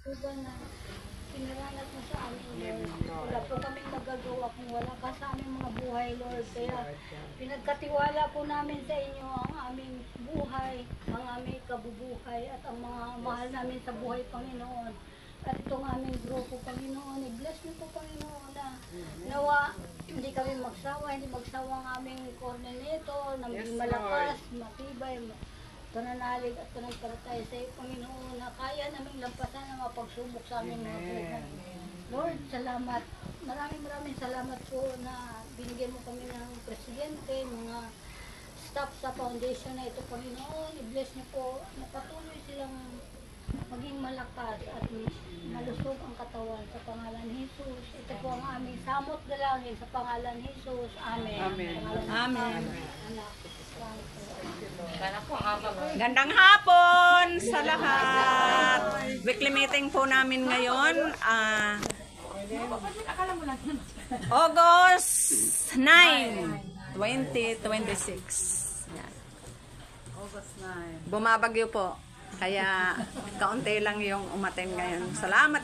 po na pinaranas mo sa amin, Lord. Wala po kaming magagawa kung wala ka sa aming mga buhay, Lord. Kaya pinagkatiwala po namin sa inyo ang aming buhay, ang aming kabubuhay, at ang mga mahal namin sa buhay, Panginoon. At itong aming grupo, Panginoon, i-bless niyo po, Panginoon, na nawa, hindi kami magsawa, hindi magsawa ang aming coordinator, na maging malakas, matibay, pananalig at panagparatay sa iyo, Panginoon, na kaya naming lampasan ang mga pagsubok sa aming mga buhay. Lord, salamat. Maraming salamat po na binigyan mo kami ng presidente, mga staff sa foundation na ito, Panginoon. I-bless niyo po na patuloy silang maging malakas at malusog ang katawan sa pangalan ni Jesus. Ito po ang aming samot dalangin sa pangalan ni Jesus. Amen. Amen. Amen. Gandang hapon sa lahat. Weekly meeting po namin ngayon. August 9, 2026. Yan. August 9. Bumabagyo po. Kaya kaunti lang yung umaten ngayon. Salamat.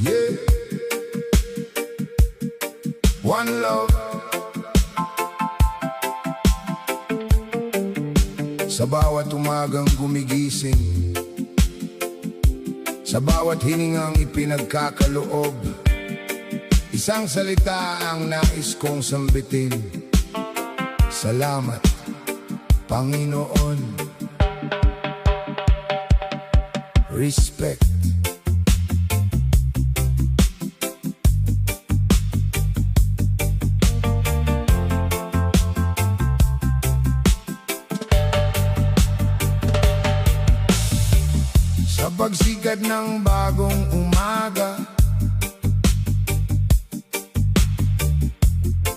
Yeah. One love. Sa bawat umagang gumigising, sa bawat hiningang ipinagkakaloob, isang salita ang nais kong sambitin: salamat, Panginoon. Respect. Sa pagsikat ng bagong umaga,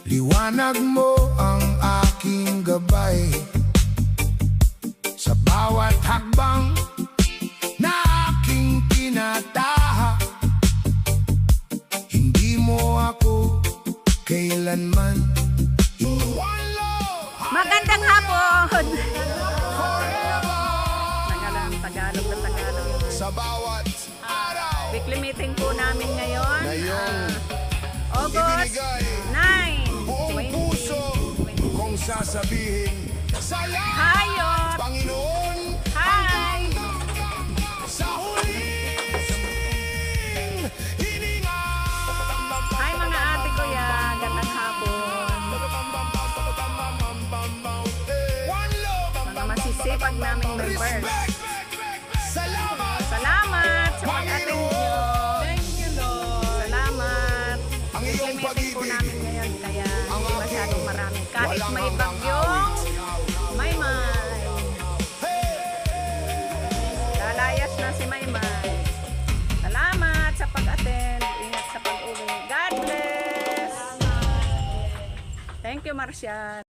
liwanag mo ang aking gabay. Sa bawat hakbang na aking tinataha, hindi mo ako kailanman iwalo. Magandang hapon! Tagalog na Tagalog. Sa bawat araw, Weekly meeting po namin ngayon. ngayong August ibinigay 9, buong puso kong sasabihin, salamat, Hayop! Panginoon. Hi! Sa huling hininga. Hi mga ate ko ya, gandang hapon. One love. Mga masisipag naming members. Respect. Salamat. Salamat sa pag-attend nyo. Thank you, Lord. Salamat. Ang Weekly iyong meeting po pag-ibig. namin ngayon, kaya Ang hindi masyadong aking marami. Kahit walang may hanggang bagyong, Maymay. Lalayas na si Maymay. Salamat sa pag-attend. Ingat sa pag-uwi. God bless. Thank you, Marcian.